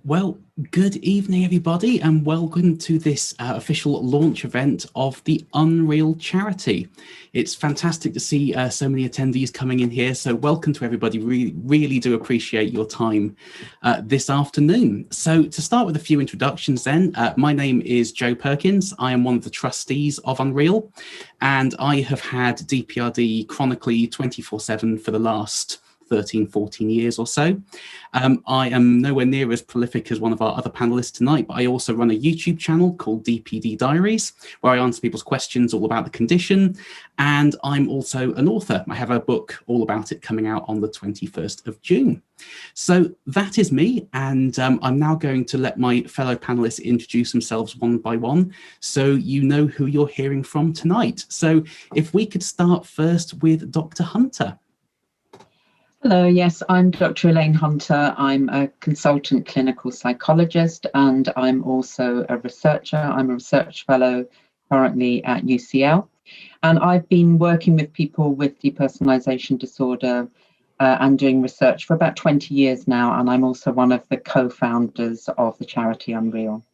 Well, good evening, everybody, and welcome to this official launch event of the Unreal charity. It's fantastic to see so many attendees coming in here, so welcome to everybody. Really do appreciate your time this afternoon. So to start with a few introductions then, my name is Joe Perkins. I am one of the trustees of Unreal, and I have had DPRD chronically 24/7 for the last 13, 14 years or so. I am nowhere near as prolific as one of our other panelists tonight, but I also run a YouTube channel called DPD Diaries, where I answer people's questions all about the condition. And I'm also an author. I have a book all about it coming out on the 21st of June. So that is me. And I'm now going to let my fellow panelists introduce themselves one by one, so you know who you're hearing from tonight. So if we could start first with Dr. Hunter. Hello, yes, I'm Dr. Elaine Hunter. I'm a consultant clinical psychologist and I'm also a researcher. I'm a research fellow currently at UCL. And I've been working with people with depersonalization disorder and doing research for about 20 years now. And I'm also one of the co-founders of the charity Unreal.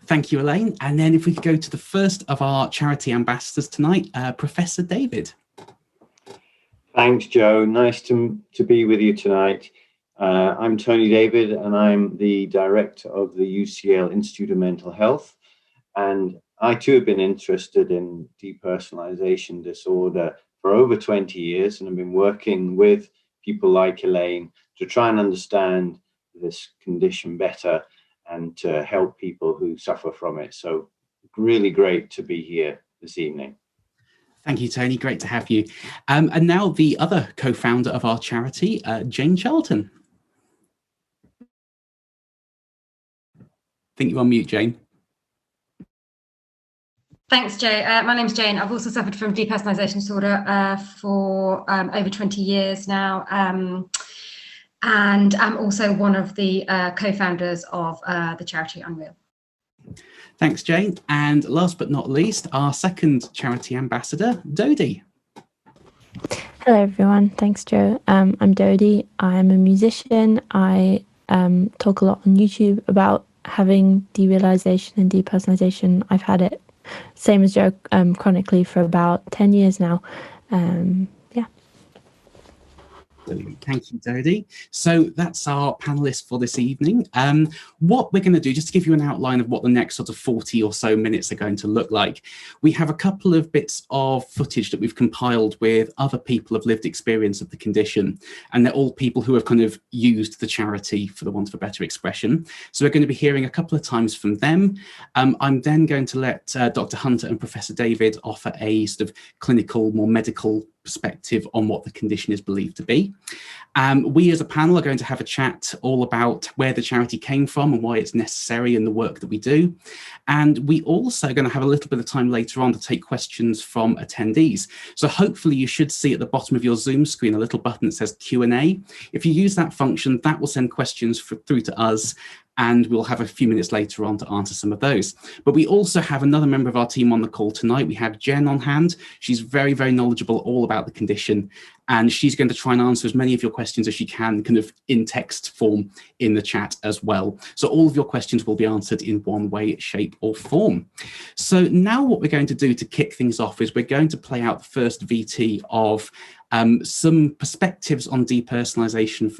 Thank you, Elaine. And then if we could go to the first of our charity ambassadors tonight, Professor David. Thanks, Joe. Nice to be with you tonight. I'm Tony David, and I'm the director of the UCL Institute of Mental Health. And I too have been interested in depersonalization disorder for over 20 years, and I've been working with people like Elaine to try and understand this condition better and to help people who suffer from it. So really great to be here this evening. Thank you, Tony. Great to have you. And now the other co-founder of our charity, Jane Charlton. I think you're on mute, Jane. Thanks, Joe. My name's Jane. I've also suffered from depersonalization disorder for over 20 years now. And I'm also one of the co-founders of the charity Unreal. Thanks, Jane. And last but not least, our second charity ambassador, Dodie. Hello, everyone. Thanks, Joe. I'm Dodie. I'm a musician. I talk a lot on YouTube about having derealization and depersonalization. I've had it, same as Joe, chronically for about 10 years now. Thank you, Dodie. So that's our panelists for this evening. What we're going to do, just to give you an outline of what the next sort of 40 or so minutes are going to look like, we have a couple of bits of footage that we've compiled with other people of lived experience of the condition, and they're all people who have kind of used the charity, for the want of a better expression. So we're going to be hearing a couple of times from them. I'm then going to let Dr. Hunter and Professor David offer a sort of clinical, more medical perspective on what the condition is believed to be. We as a panel are going to have a chat all about where the charity came from and why it's necessary in the work that we do. And we also are going to have a little bit of time later on to take questions from attendees. So hopefully you should see at the bottom of your Zoom screen a little button that says Q&A. If you use that function, that will send questions through to us, and we'll have a few minutes later on to answer some of those. But we also have another member of our team on the call tonight. We have Jen on hand. She's very, very knowledgeable all about the condition, and she's going to try and answer as many of your questions as she can, kind of in text form in the chat as well. So all of your questions will be answered in one way, shape or form. So now what we're going to do to kick things off is we're going to play out the first VT of some perspectives on depersonalization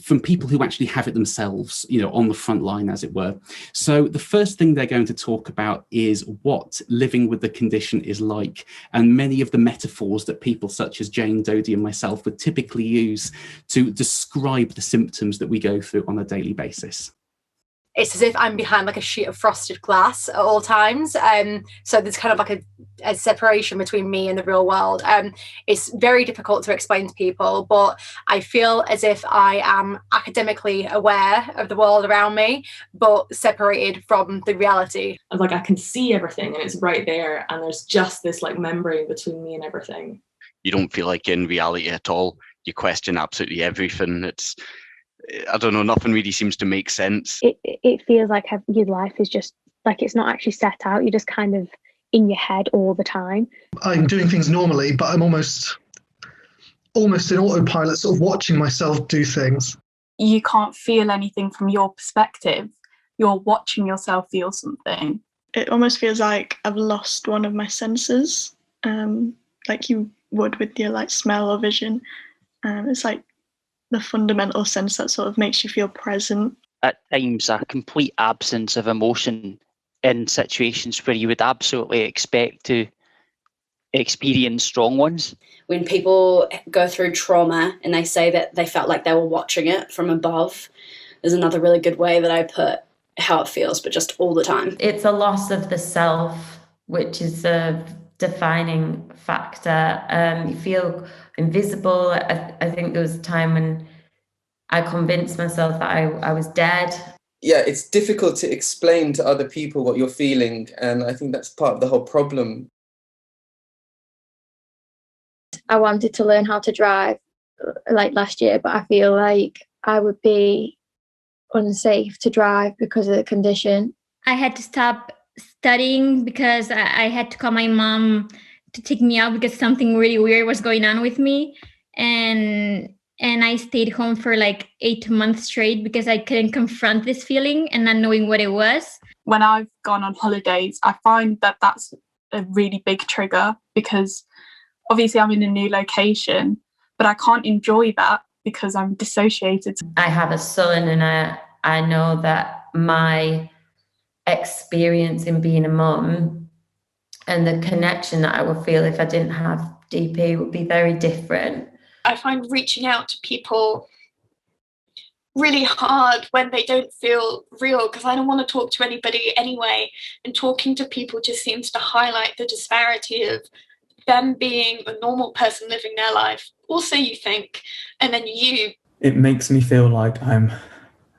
from people who actually have it themselves, you know, on the front line, as it were. So the first thing they're going to talk about is what living with the condition is like, and many of the metaphors that people such as Jane, Dodie and myself would typically use to describe the symptoms that we go through on a daily basis. It's as if I'm behind like a sheet of frosted glass at all times. So there's kind of like a separation between me and the real world. It's very difficult to explain to people, but I feel as if I am academically aware of the world around me, but separated from the reality. Like I can see everything and it's right there, and there's just this like membrane between me and everything. You don't feel like you're in reality at all. You question absolutely everything. I don't know, nothing really seems to make sense. It feels like your life is just like it's not actually set out. You're just kind of in your head all the time. I'm doing things normally, but I'm almost in autopilot, sort of watching myself do things. you can't feel anything from your perspective. You're watching yourself feel something. It almost feels like I've lost one of my senses, like you would with your like smell or vision. It's like the fundamental sense that sort of makes you feel present. At times, a complete absence of emotion in situations where you would absolutely expect to experience strong ones. When people go through trauma and they say that they felt like they were watching it from above, is another really good way that I put how it feels, but just all the time. It's a loss of the self, which is a defining factor. You feel invisible. I think there was a time when I convinced myself that I was dead. Yeah, it's difficult to explain to other people what you're feeling, and I think that's part of the whole problem. I wanted to learn how to drive like last year, but I feel like I would be unsafe to drive because of the condition. I had to stop studying because I had to call my mom to take me out because something really weird was going on with me. And I stayed home for like 8 months straight because I couldn't confront this feeling and not knowing what it was. When I've gone on holidays, I find that that's a really big trigger because obviously I'm in a new location, but I can't enjoy that because I'm dissociated. I have a son, and I know that my experience in being a mum and the connection that I would feel if I didn't have DP would be very different. I find reaching out to people really hard when they don't feel real, because I don't want to talk to anybody anyway, and talking to people just seems to highlight the disparity of them being a normal person living their life, also you think, and then you. It makes me feel like I'm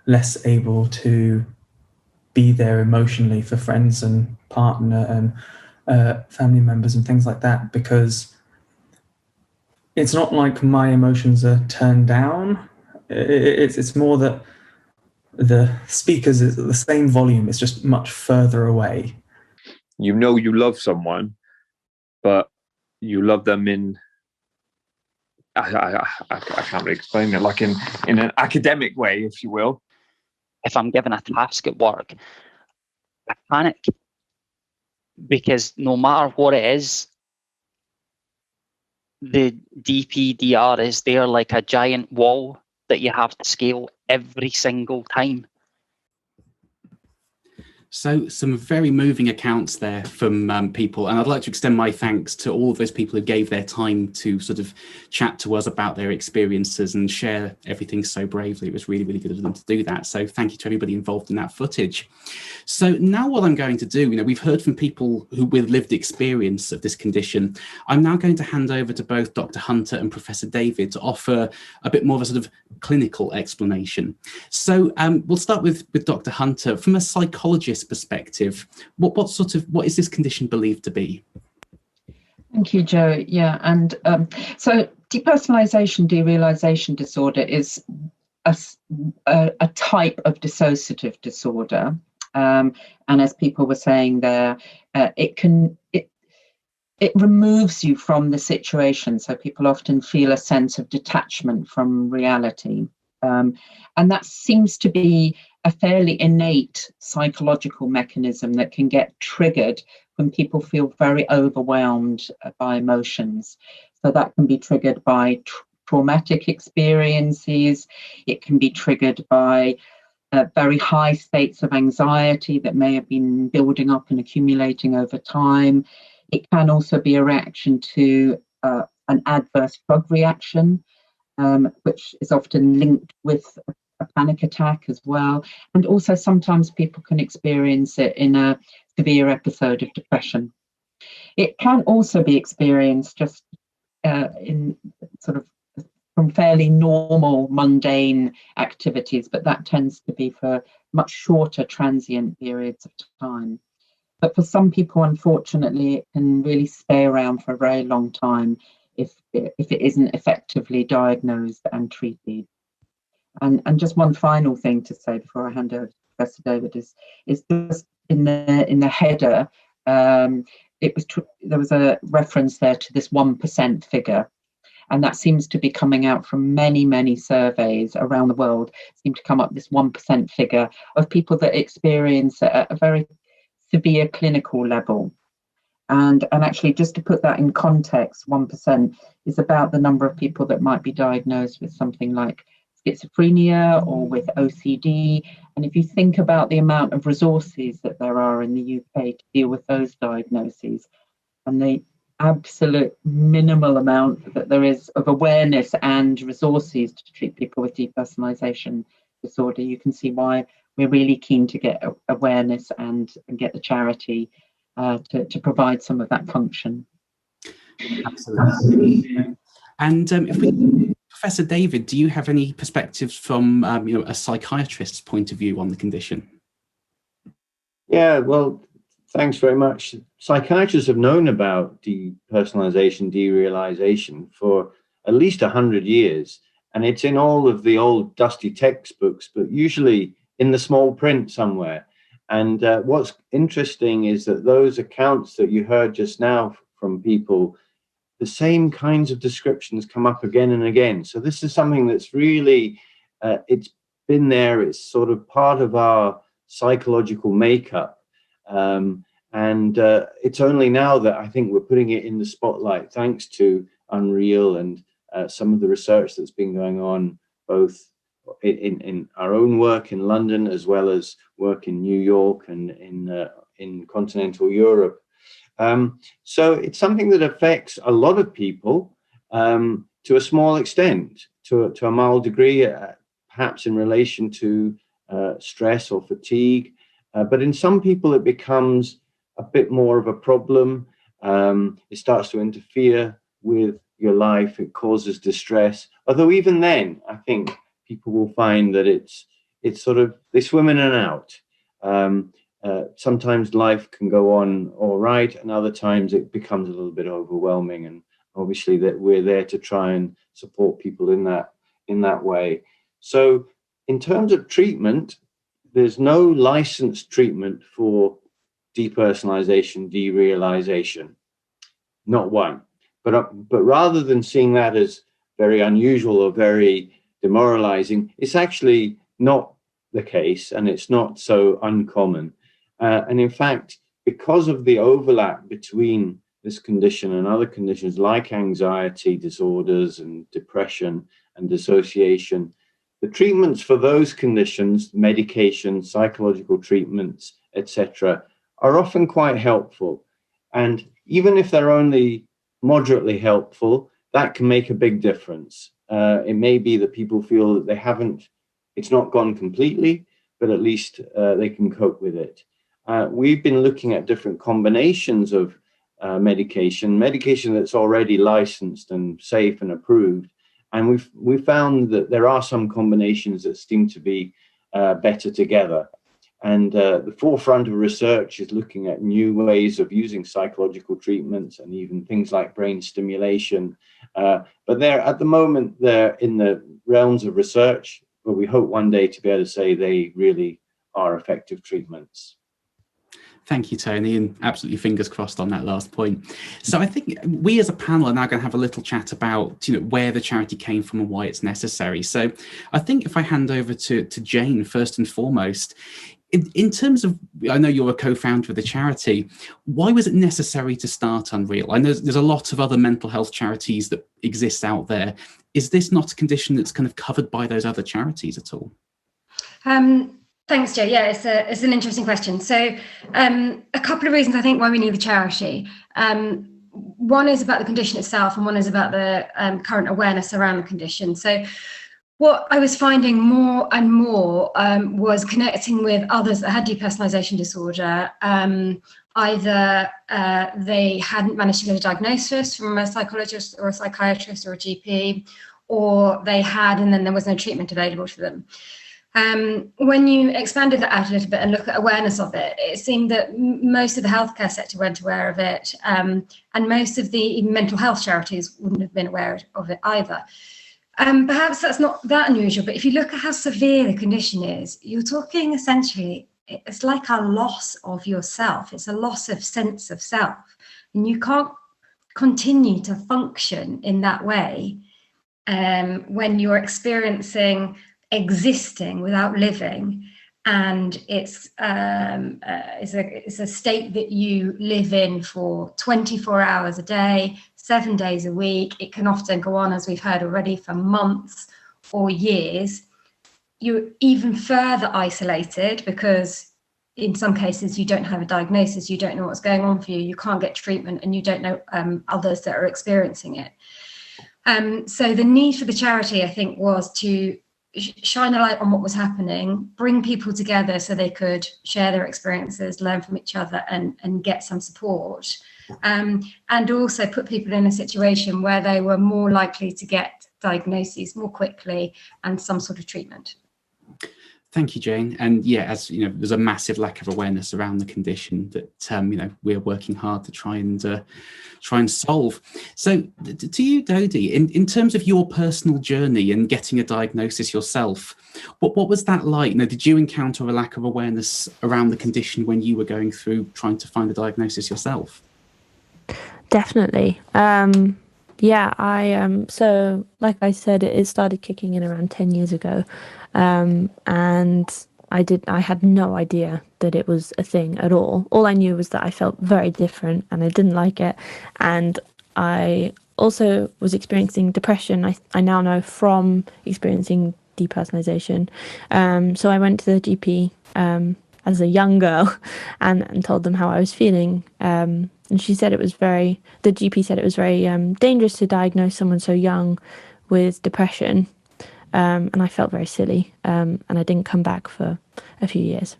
less able to be there emotionally for friends and partner and family members and things like that, because it's not like my emotions are turned down. It's more that the speakers is at the same volume, it's just much further away. You know you love someone, but you love them in, I can't really explain it, like in an academic way, if you will. If I'm given a task at work, I panic, because no matter what it is, the DPDR is there like a giant wall that you have to scale every single time. So some very moving accounts there from people, and I'd like to extend my thanks to all of those people who gave their time to sort of chat to us about their experiences and share everything so bravely. It was really, really good of them to do that. So thank you to everybody involved in that footage. So now what I'm going to do, we've heard from people who with lived experience of this condition. I'm now going to hand over to both Dr. Hunter and Professor David to offer a bit more of a sort of clinical explanation. So we'll start with Dr. Hunter. From a psychologist perspective, what is this condition believed to be? Thank you, Joe. Yeah, and so depersonalization derealization disorder is a type of dissociative disorder, and as people were saying there, it removes you from the situation. So people often feel a sense of detachment from reality, and that seems to be a fairly innate psychological mechanism that can get triggered when people feel very overwhelmed by emotions. So that can be triggered by traumatic experiences. It can be triggered by very high states of anxiety that may have been building up and accumulating over time. It can also be a reaction to an adverse drug reaction, which is often linked with a panic attack as well. And also sometimes people can experience it in a severe episode of depression. It can also be experienced just in sort of from fairly normal, mundane activities, but that tends to be for much shorter transient periods of time. But for some people, unfortunately, it can really stay around for a very long time if it isn't effectively diagnosed and treated. And just one final thing to say before I hand over to Professor David is just in the header, there was a reference there to this 1% figure, And that seems to be coming out from many, many surveys around the world, seem to come up this 1% figure of people that experience a very severe clinical level. And actually, just to put that in context, 1% is about the number of people that might be diagnosed with something like schizophrenia or with OCD. And if you think about the amount of resources that there are in the UK to deal with those diagnoses, and the absolute minimal amount that there is of awareness and resources to treat people with depersonalization disorder, you can see why we're really keen to get awareness and get the charity to provide some of that function. Absolutely. And if we, Professor David, do you have any perspectives from a psychiatrist's point of view on the condition? Yeah, well, thanks very much. Psychiatrists have known about depersonalization, derealization for at least 100 years, and it's in all of the old dusty textbooks, but usually in the small print somewhere. And what's interesting is that those accounts that you heard just now from people, the same kinds of descriptions come up again and again. So this is something that's really, it's been there, it's sort of part of our psychological makeup. And it's only now that I think we're putting it in the spotlight, thanks to Unreal and some of the research that's been going on, both in our own work in London, as well as work in New York and in continental Europe. So it's something that affects a lot of people to a small extent, to a mild degree, perhaps in relation to stress or fatigue. But in some people, it becomes a bit more of a problem. It starts to interfere with your life. It causes distress. Although even then, I think people will find that it's sort of, they swim in and out. Sometimes life can go on all right, and other times it becomes a little bit overwhelming. And obviously that we're there to try and support people in that way. So in terms of treatment, there's no licensed treatment for depersonalization, derealization, not one. But rather than seeing that as very unusual or very demoralizing, it's actually not the case, and it's not so uncommon. And in fact, because of the overlap between this condition and other conditions like anxiety disorders and depression and dissociation, the treatments for those conditions, medication, psychological treatments, etc., are often quite helpful. And even if they're only moderately helpful, that can make a big difference. It may be that people feel that it's not gone completely, but at least they can cope with it. We've been looking at different combinations of medication that's already licensed and safe and approved. And we've found that there are some combinations that seem to be better together. And the forefront of research is looking at new ways of using psychological treatments and even things like brain stimulation. But at the moment, they're in the realms of research, but we hope one day to be able to say they really are effective treatments. Thank you, Tony, and absolutely fingers crossed on that last point. So I think we as a panel are now going to have a little chat about where the charity came from and why it's necessary. So I think if I hand over to Jane first and foremost, in terms of, I know you're a co-founder of the charity, why was it necessary to start Unreal? I know there's a lot of other mental health charities that exist out there. Is this not a condition that's kind of covered by those other charities at all? Thanks, Joe. Yeah, it's an interesting question. So a couple of reasons I think why we need the charity. One is about the condition itself, and one is about the current awareness around the condition. So what I was finding more and more was connecting with others that had depersonalization disorder. Either they hadn't managed to get a diagnosis from a psychologist or a psychiatrist or a GP, or they had and then there was no treatment available to them. When you expanded that out a little bit and look at awareness of it, it seemed that most of the healthcare sector weren't aware of it, and most of the mental health charities wouldn't have been aware of it either. Perhaps that's not that unusual, but if you look at how severe the condition is, you're talking essentially, it's like a loss of yourself. It's a loss of sense of self, and you can't continue to function in that way when you're experiencing existing without living, and it's a state that you live in for 24 hours a day, 7 days a week. It can often go on, as we've heard already, for months or years. You're even further isolated because in some cases you don't have a diagnosis, you don't know what's going on for you, you can't get treatment, and you don't know others that are experiencing it. So the need for the charity, I think, was to shine a light on what was happening, bring people together so they could share their experiences, learn from each other, and get some support, and also put people in a situation where they were more likely to get diagnoses more quickly and some sort of treatment. Thank you, Jane. And yeah, as you know, there's a massive lack of awareness around the condition that you know, we're working hard to try and solve. So, to you, Dodie, in terms of your personal journey and getting a diagnosis yourself, what was that like? You know, did you encounter a lack of awareness around the condition when you were going through trying to find a diagnosis yourself? Definitely. Yeah, so like I said, it started kicking in around 10 years ago. And I had no idea that it was a thing at all. All I knew was that I felt very different and I didn't like it. And I also was experiencing depression. I now know from experiencing depersonalization. So I went to the GP as a young girl and told them how I was feeling. And she said the GP said it was very dangerous to diagnose someone so young with depression. And I felt very silly, and I didn't come back for a few years.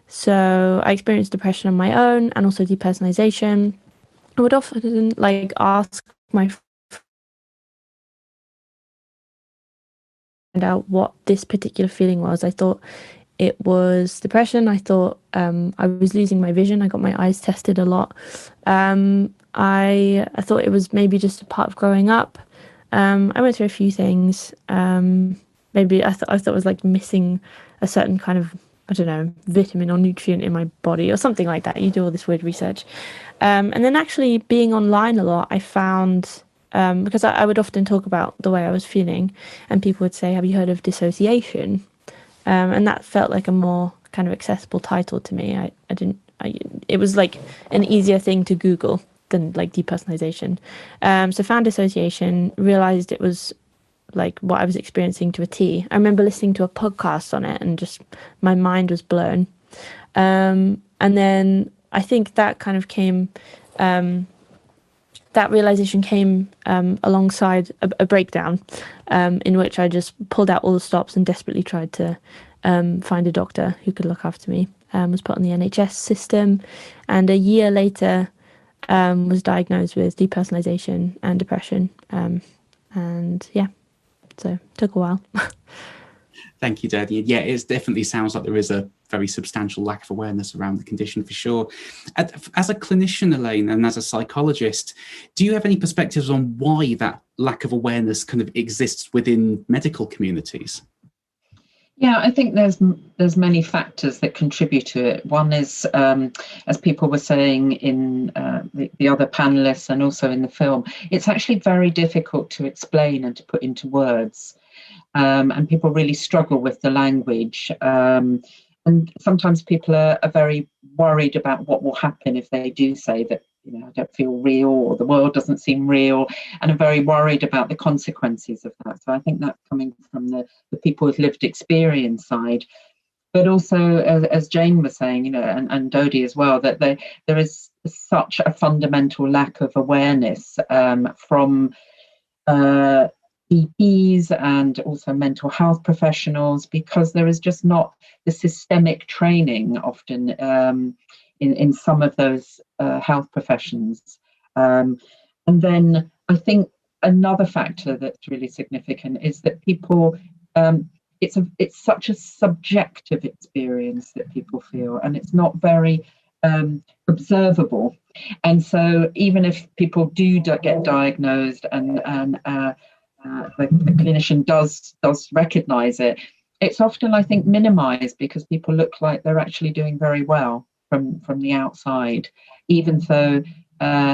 So I experienced depression on my own and also depersonalization. I would often ask my friend out what this particular feeling was. I thought it was depression. I thought I was losing my vision. I got my eyes tested a lot. I thought it was maybe just a part of growing up. I went through a few things. Maybe I thought it was like missing a certain kind of, I don't know, vitamin or nutrient in my body or something like that. You do all this weird research. And then actually being online a lot, I found, because I would often talk about the way I was feeling, and people would say, have you heard of dissociation? And that felt like a more kind of accessible title to me. It was like an easier thing to Google than like depersonalization. So found dissociation, realized it was like what I was experiencing to a T. I remember listening to a podcast on it and just my mind was blown. And then I think that kind of came, that realization came alongside a breakdown in which I just pulled out all the stops and desperately tried to find a doctor who could look after me. Was put on the NHS system, and a year later was diagnosed with depersonalization and depression. And yeah, so it took a while. Thank you, Dodie. Yeah, it definitely sounds like there is a very substantial lack of awareness around the condition for sure. As a clinician, Elaine, and as a psychologist, do you have any perspectives on why that lack of awareness kind of exists within medical communities? Yeah, I think there's many factors that contribute to it. One is, as people were saying in the other panelists and also in the film, it's actually very difficult to explain and to put into words. And people really struggle with the language. And sometimes people are very worried about what will happen if they do say that, you know, I don't feel real, or the world doesn't seem real, and are very worried about the consequences of that. So I think that's coming from the people with lived experience side. But also, as Jane was saying, you know, and Dodie as well, that there is such a fundamental lack of awareness from GPs and also mental health professionals, because there is just not the systemic training often in some of those health professions. And then I think another factor that's really significant is that people, it's such a subjective experience that people feel, and it's not very observable. And so even if people do get diagnosed and the clinician does recognize it, it's often, I think, minimized because people look like they're actually doing very well from the outside, even though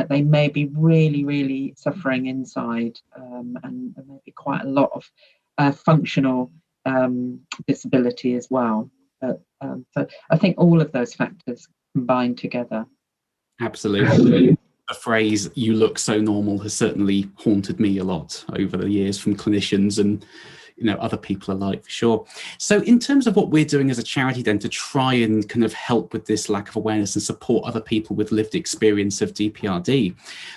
they may be really, really suffering inside, and there may be quite a lot of functional disability as well. So I think all of those factors combined together. Absolutely. The phrase "you look so normal" has certainly haunted me a lot over the years from clinicians and other people alike, for sure. So in terms of what we're doing as a charity then to try and kind of help with this lack of awareness and support other people with lived experience of DPRD,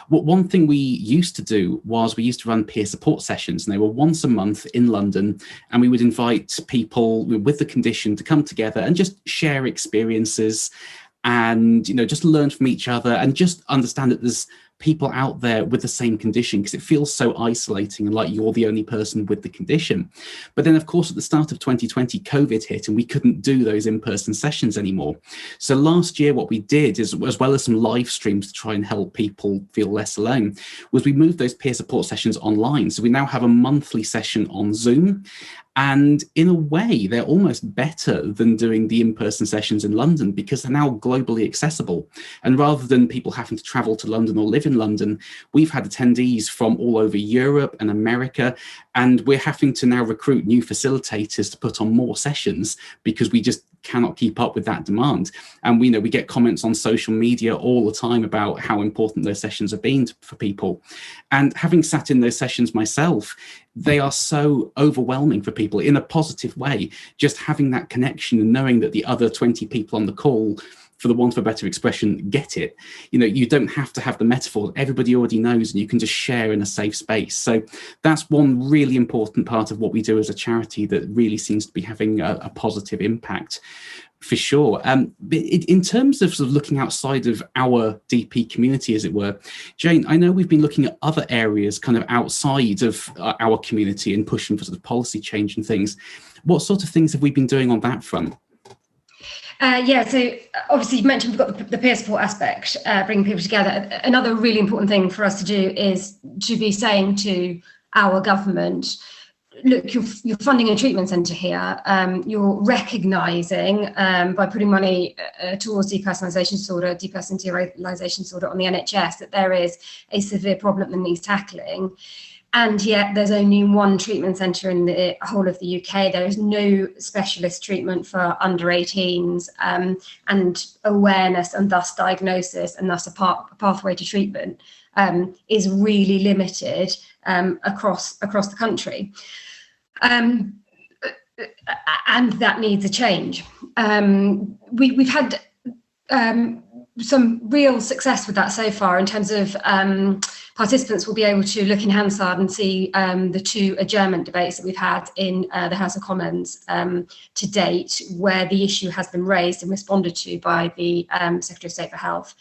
one thing we used to do was we used to run peer support sessions, and they were once a month in London, and we would invite people with the condition to come together and just share experiences and just learn from each other and just understand that there's people out there with the same condition, because it feels so isolating and like you're the only person with the condition. But then, of course, at the start of 2020, COVID hit and we couldn't do those in-person sessions anymore. So last year, what we did is, as well as some live streams to try and help people feel less alone, was we moved those peer support sessions online. So we now have a monthly session on Zoom. And in a way, they're almost better than doing the in-person sessions in London, because they're now globally accessible. And rather than people having to travel to London or live in London, we've had attendees from all over Europe and America, and we're having to now recruit new facilitators to put on more sessions because we just cannot keep up with that demand. And we get comments on social media all the time about how important those sessions have been for people. And having sat in those sessions myself, they are so overwhelming for people in a positive way. Just having that connection and knowing that the other 20 people on the call, for the want of a better expression, get it. You don't have to have the metaphor. Everybody already knows, and you can just share in a safe space. So that's one really important part of what we do as a charity that really seems to be having a positive impact, for sure. In terms of sort of looking outside of our DP community, as it were, Jane, I know we've been looking at other areas kind of outside of our community and pushing for sort of policy change and things. What sort of things have we been doing on that front? So obviously you mentioned we've got the peer support aspect, bringing people together. Another really important thing for us to do is to be saying to our government, look, you're funding a treatment centre here. You're recognising by putting money towards depersonalisation disorder on the NHS that there is a severe problem that needs tackling. And yet there's only one treatment centre in the whole of the UK. There is no specialist treatment for under 18s, and awareness and thus diagnosis and thus a pathway to treatment is really limited across the country. And that needs a change. We've had some real success with that so far in terms of participants will be able to look in Hansard and see the two adjournment debates that we've had in the House of Commons to date, where the issue has been raised and responded to by the Secretary of State for Health,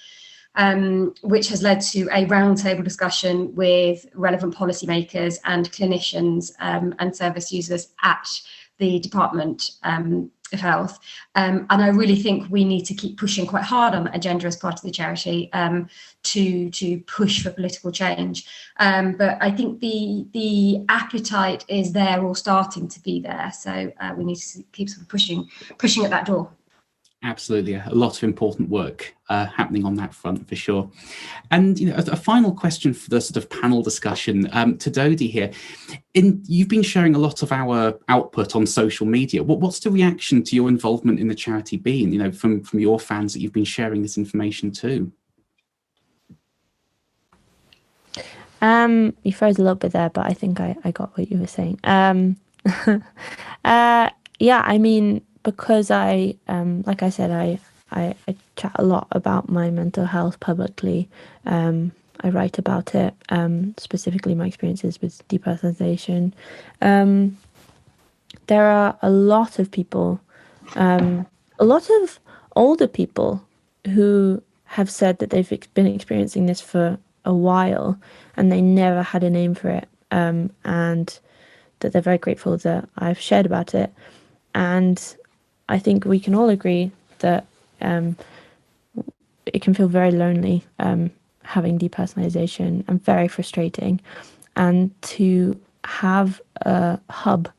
which has led to a roundtable discussion with relevant policymakers and clinicians and service users at the Department of Health. And I really think we need to keep pushing quite hard on that agenda as part of the charity to push for political change. But I think the appetite is there or starting to be there. So we need to keep sort of pushing at that door. Absolutely, a lot of important work happening on that front, for sure. And a final question for the sort of panel discussion to Dodie here. You've been sharing a lot of our output on social media. What's the reaction to your involvement in the charity been? From your fans that you've been sharing this information to? You froze a little bit there, but I think I got what you were saying. Yeah, I mean, because I, like I said, I chat a lot about my mental health publicly. I write about it, specifically my experiences with depersonalization. There are a lot of people, a lot of older people who have said that they've been experiencing this for a while and they never had a name for it, and that they're very grateful that I've shared about it. And I think we can all agree that it can feel very lonely having depersonalization and very frustrating. And to have a hub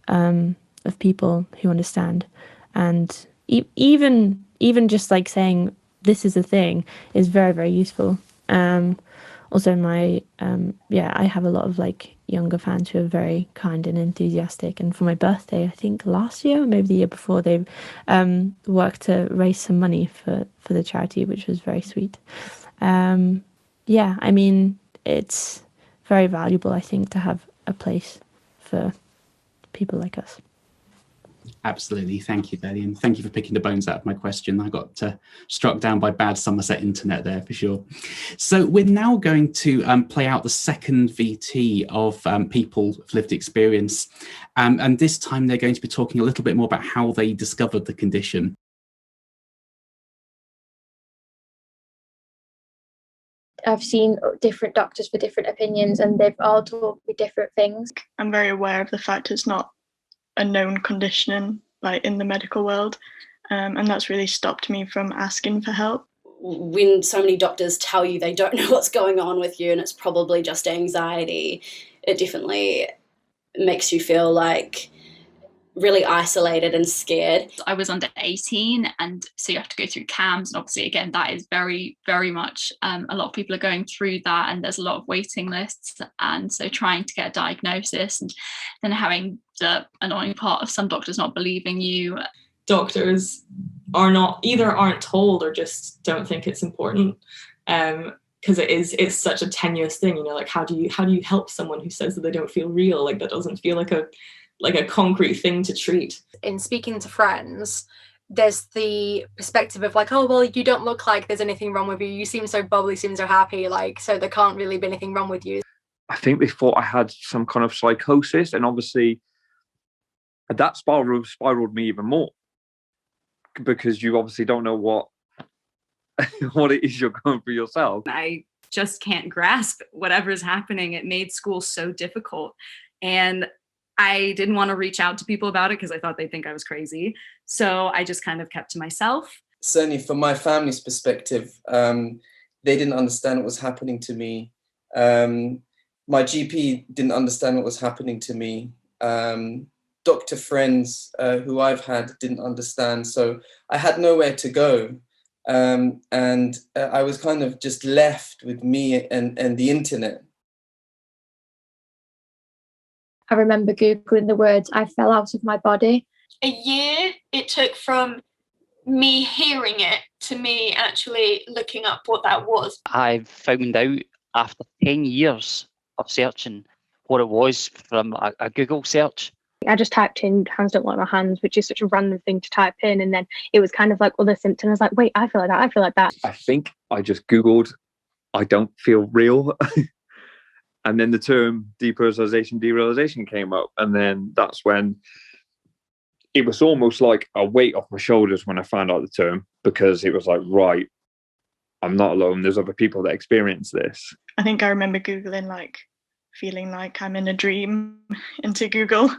of people who understand, and even just like saying this is a thing is very, very useful. Also my I have a lot of like younger fans who are very kind and enthusiastic, and for my birthday, I think last year or maybe the year before, they worked to raise some money for the charity, which was very sweet. I mean, it's very valuable, I think, to have a place for people like us. Absolutely. Thank you, Dodie, and thank you for picking the bones out of my question. I got struck down by bad Somerset internet there for sure. So we're now going to play out the second VT of people of lived experience. And this time they're going to be talking a little bit more about how they discovered the condition. I've seen different doctors for different opinions, and they've all told me different things. I'm very aware of the fact it's not a known condition like in the medical world, and that's really stopped me from asking for help. When so many doctors tell you they don't know what's going on with you and it's probably just anxiety, it definitely makes you feel like really isolated and scared. I was under 18, and so you have to go through CAMS, and obviously again that is very, very much a lot of people are going through that, and there's a lot of waiting lists, and so trying to get a diagnosis and then having the annoying part of some doctors not believing you. Doctors aren't told or just don't think it's important, because it's such a tenuous thing, you know, like how do you help someone who says that they don't feel real? Like that doesn't feel like a concrete thing to treat. In speaking to friends, there's the perspective of like, oh, well, you don't look like there's anything wrong with you. You seem so bubbly, seem so happy, like, so there can't really be anything wrong with you. I think they thought I had some kind of psychosis, and obviously that spiraled me even more, because you obviously don't know what it is you're going through yourself. I just can't grasp whatever's happening. It made school so difficult, and I didn't want to reach out to people about it because I thought they'd think I was crazy. So I just kind of kept to myself. Certainly from my family's perspective, they didn't understand what was happening to me. My GP didn't understand what was happening to me. Doctor friends who I've had didn't understand. So I had nowhere to go. And I was kind of just left with me and the internet. I remember Googling the words, I fell out of my body. A year it took from me hearing it to me actually looking up what that was. I found out after 10 years of searching what it was from a Google search. I just typed in hands don't like my hands, which is such a random thing to type in, and then it was kind of like other symptoms. I was like, wait, I feel like that, I feel like that. I think I just Googled, I don't feel real. And then the term depersonalization, derealization came up. And then that's when it was almost like a weight off my shoulders when I found out the term, because it was like, right, I'm not alone. There's other people that experience this. I think I remember Googling like feeling like I'm in a dream into Google.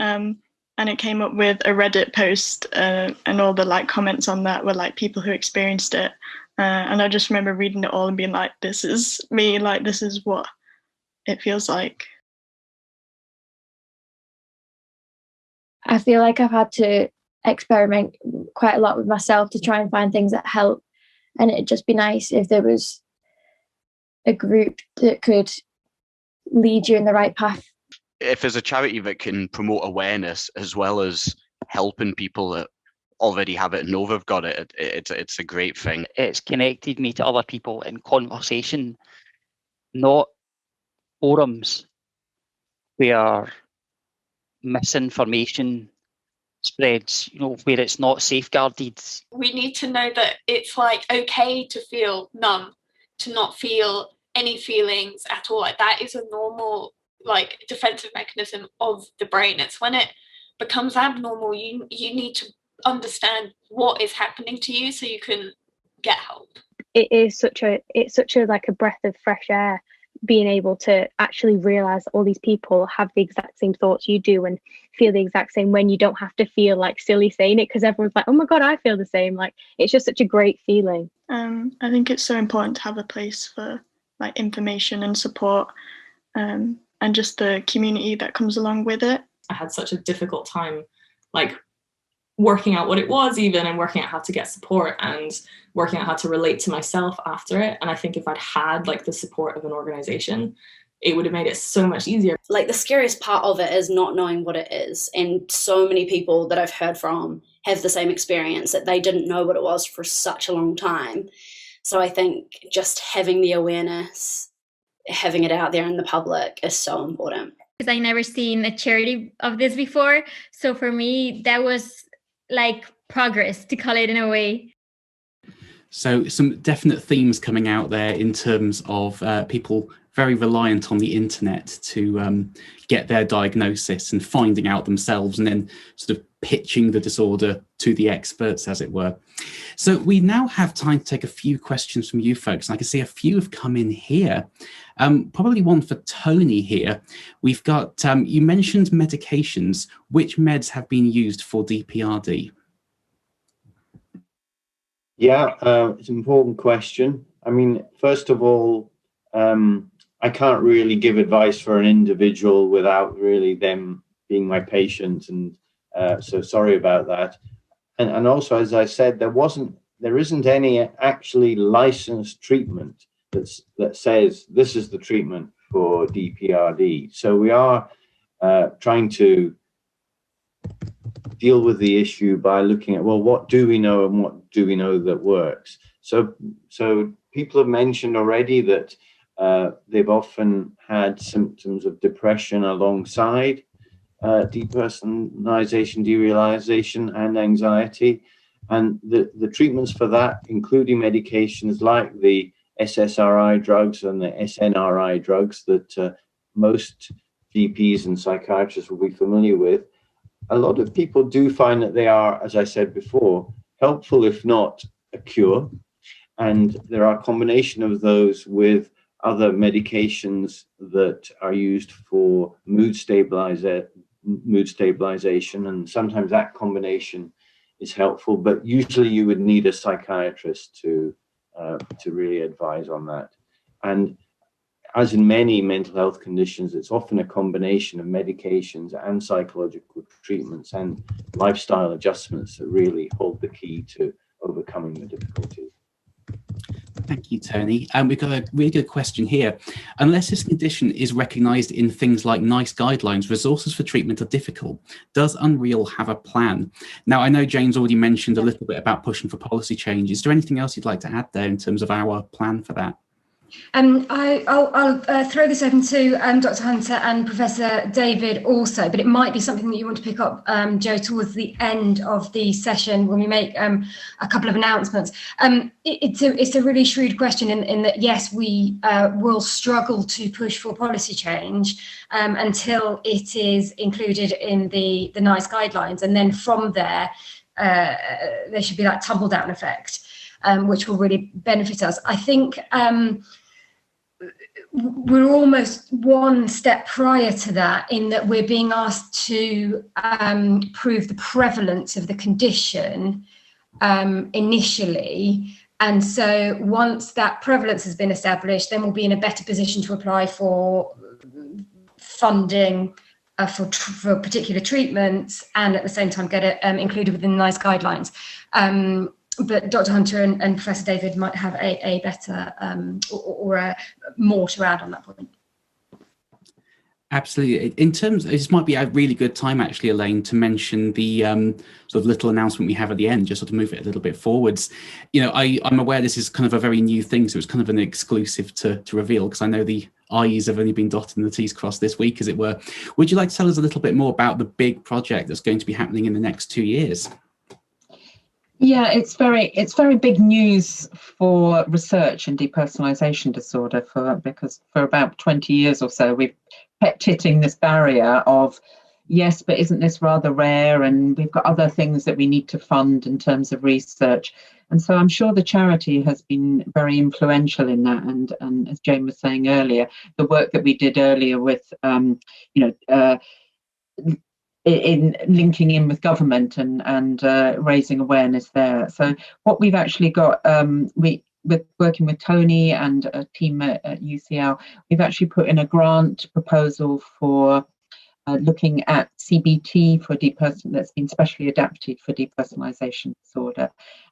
And it came up with a Reddit post and all the like comments on that were like people who experienced it. And I just remember reading it all and being like, this is me, like this is what it feels like. I feel like I've had to experiment quite a lot with myself to try and find things that help. And it'd just be nice if there was a group that could lead you in the right path. If there's a charity that can promote awareness as well as helping people that already have it and know they've got it, it's a great thing. It's connected me to other people in conversation, not forums where misinformation spreads, you know, where it's not safeguarded. We need to know that it's like okay to feel numb, to not feel any feelings at all. Like that is a normal like defensive mechanism of the brain. It's when it becomes abnormal, you need to understand what is happening to you so you can get help. It's such a like a breath of fresh air, being able to actually realize that all these people have the exact same thoughts you do and feel the exact same, when you don't have to feel like silly saying it because everyone's like, oh my god, I feel the same. Like it's just such a great feeling. I think it's so important to have a place for like information and support, and just the community that comes along with it. I had such a difficult time like working out what it was even, and working out how to get support, and working out how to relate to myself after it. And I think if I'd had like the support of an organization, it would have made it so much easier. Like the scariest part of it is not knowing what it is. And so many people that I've heard from have the same experience, that they didn't know what it was for such a long time. So I think just having the awareness, having it out there in the public is so important. Because I never seen a charity of this before. So for me, that was like progress, to call it in a way. So some definite themes coming out there in terms of people very reliant on the internet to get their diagnosis and finding out themselves, and then sort of pitching the disorder to the experts, as it were. So we now have time to take a few questions from you folks. And I can see a few have come in here. Probably one for Tony here. We've got, you mentioned medications. Which meds have been used for DPRD? Yeah, it's an important question. I mean, first of all, I can't really give advice for an individual without really them being my patient, and so sorry about that. And also, as I said, there isn't any actually licensed treatment that says this is the treatment for DPRD. So we are trying to deal with the issue by looking at, well, what do we know and what do we know that works? So people have mentioned already that they've often had symptoms of depression alongside depersonalization, derealization, and anxiety. And the treatments for that, including medications like the SSRI drugs and the SNRI drugs that most GPs and psychiatrists will be familiar with, a lot of people do find that they are, as I said before, helpful, if not a cure. And there are a combination of those with other medications that are used for mood stabilization, and sometimes that combination is helpful, but usually you would need a psychiatrist to really advise on that. And as in many mental health conditions, it's often a combination of medications and psychological treatments and lifestyle adjustments that really hold the key to overcoming the difficulties. Thank you, Tony. We've got a really good question here. Unless this condition is recognised in things like NICE guidelines, resources for treatment are difficult. Does Unreal have a plan? Now, I know Jane's already mentioned a little bit about pushing for policy change. Is there anything else you'd like to add there in terms of our plan for that? I'll throw this open to Dr. Hunter and Professor David also, but it might be something that you want to pick up, Joe, towards the end of the session when we make a couple of announcements. It's a really shrewd question in that, yes, we will struggle to push for policy change until it is included in the NICE guidelines. And then from there, there should be that tumble down effect, which will really benefit us. I think we're almost one step prior to that, in that we're being asked to prove the prevalence of the condition initially. And so once that prevalence has been established, then we'll be in a better position to apply for funding for particular treatments, and at the same time get it included within the NICE guidelines. But Dr. Hunter and Professor David might have a better or more to add on that point. Absolutely. In terms, this might be a really good time actually, Elaine, to mention the sort of little announcement we have at the end, just sort of move it a little bit forwards. You know, I'm aware this is kind of a very new thing, so it's kind of an exclusive to reveal, because I know the I's have only been dotted and the T's crossed this week, as it were. Would you like to tell us a little bit more about the big project that's going to be happening in the next 2 years? Yeah, it's very big news for research in depersonalization disorder, because for about 20 years or so we've kept hitting this barrier of, yes, but isn't this rather rare, and we've got other things that we need to fund in terms of research. And so I'm sure the charity has been very influential in that, and as Jane was saying earlier, the work that we did earlier with in linking in with government and raising awareness there. So what we've actually got, we're working with Tony and a team at UCL, we've actually put in a grant proposal for looking at CBT for that's been specially adapted for depersonalisation disorder.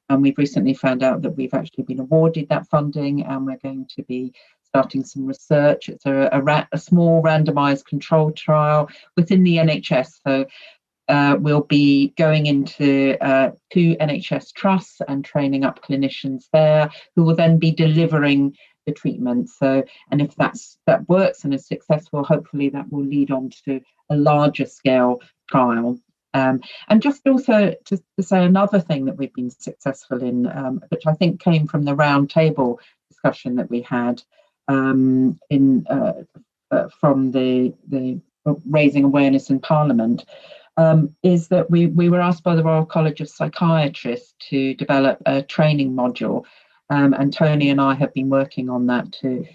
And we've recently found out that we've actually been awarded that funding, and we're going to be starting some research. It's a small randomised controlled trial within the NHS. So we'll be going into 2 NHS trusts and training up clinicians there who will then be delivering the treatment. So, and if that works and is successful, hopefully that will lead on to a larger scale trial. And just also to say another thing that we've been successful in, which I think came from the roundtable discussion that we had from the raising awareness in Parliament, is that we were asked by the Royal College of Psychiatrists to develop a training module, and Tony and I have been working on that to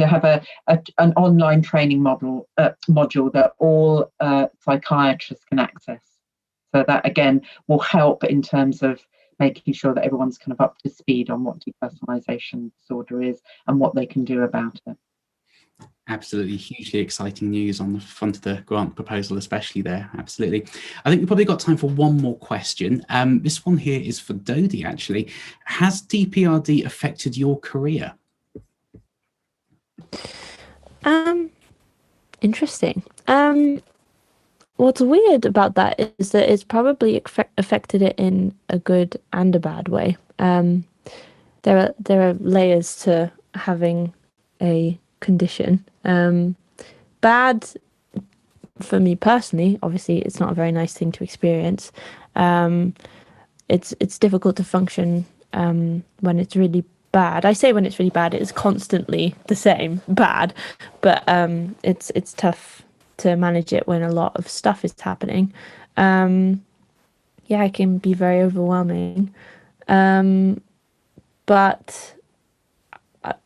have an online training module that all psychiatrists can access. So that again will help in terms of making sure that everyone's kind of up to speed on what depersonalisation disorder is and what they can do about it. Absolutely, hugely exciting news on the front of the grant proposal, especially there. Absolutely. I think we've probably got time for one more question. This one here is for Dodie, actually. Has DPRD affected your career? Interesting. What's weird about that is that it's probably affected it in a good and a bad way. There are layers to having a condition. Bad for me personally, obviously it's not a very nice thing to experience. It's difficult to function when it's really bad. I say when it's really bad, it is constantly the same bad, but it's tough to manage it when a lot of stuff is happening. Yeah, it can be very overwhelming, but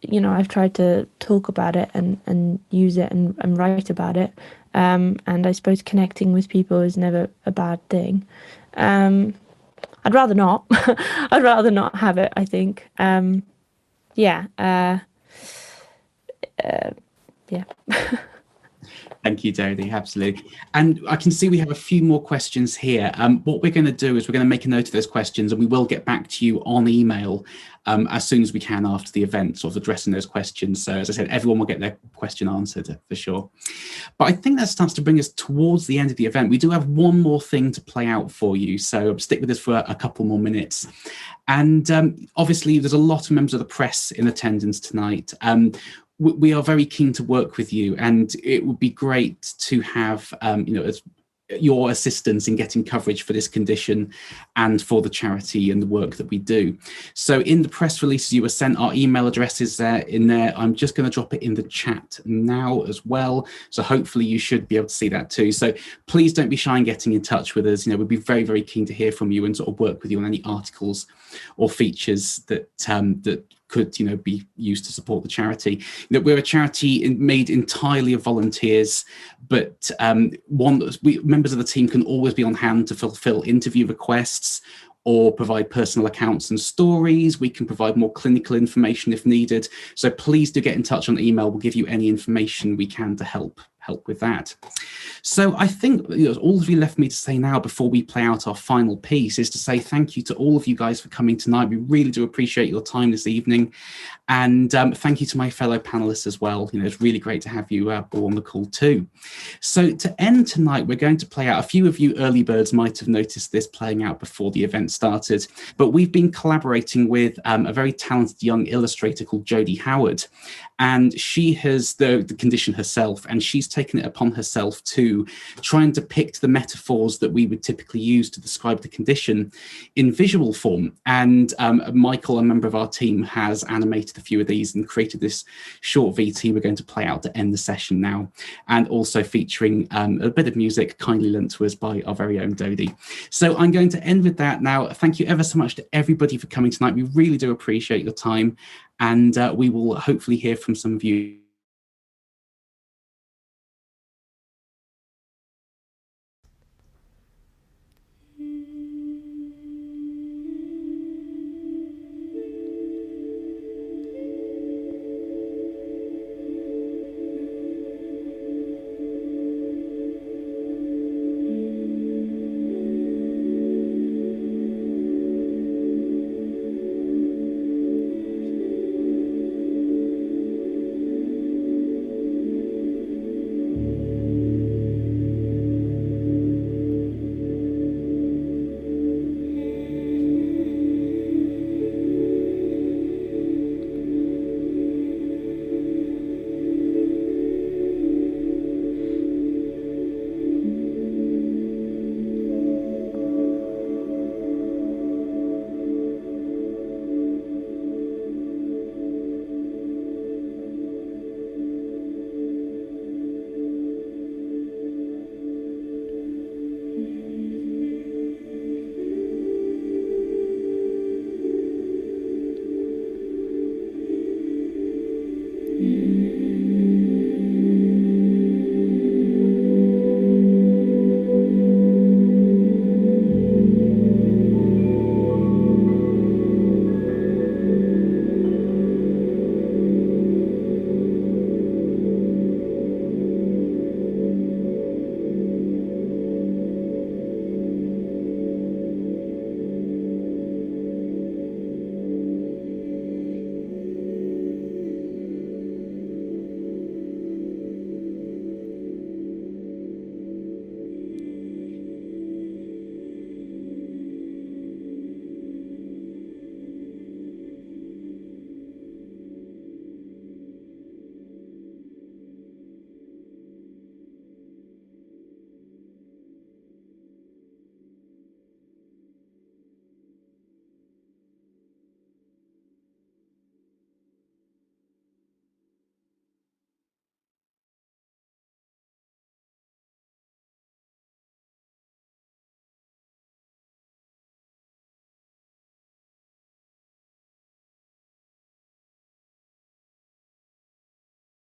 you know, I've tried to talk about it and use it and write about it, and I suppose connecting with people is never a bad thing. I'd rather not. I'd rather not have it, I think. Yeah. Yeah. Thank you, Dodie, absolutely. And I can see we have a few more questions here. What we're going to do is we're going to make a note of those questions, and we will get back to you on email as soon as we can after the event, sort of addressing those questions. So as I said, everyone will get their question answered for sure. But I think that starts to bring us towards the end of the event. We do have one more thing to play out for you, so stick with us for a couple more minutes. And obviously there's a lot of members of the press in attendance tonight. We are very keen to work with you, and it would be great to have you know, your assistance in getting coverage for this condition and for the charity and the work that we do. So in the press releases you were sent, our email addresses in there. I'm just going to drop it in the chat now as well, so hopefully you should be able to see that too. So please don't be shy in getting in touch with us. You know, we'd be very, very keen to hear from you and sort of work with you on any articles or features that that could, you know, be used to support the charity. You know, we're a charity made entirely of volunteers, but members of the team can always be on hand to fulfill interview requests or provide personal accounts and stories. We can provide more clinical information if needed. So please do get in touch on email. We'll give you any information we can to help with that. So I think, you know, all of you left me to say now before we play out our final piece is to say thank you to all of you guys for coming tonight. We really do appreciate your time this evening. And thank you to my fellow panelists as well. You know, it's really great to have you all on the call too. So to end tonight, we're going to play out, a few of you early birds might have noticed this playing out before the event started, but we've been collaborating with a very talented young illustrator called Jodie Howard. And she has the condition herself, and she's taken it upon herself to try and depict the metaphors that we would typically use to describe the condition in visual form. And Michael, a member of our team, has animated a few of these and created this short VT we're going to play out to end the session now, and also featuring a bit of music kindly lent to us by our very own Dodie. So I'm going to end with that now. Thank you ever so much to everybody for coming tonight. We really do appreciate your time, and we will hopefully hear from some of you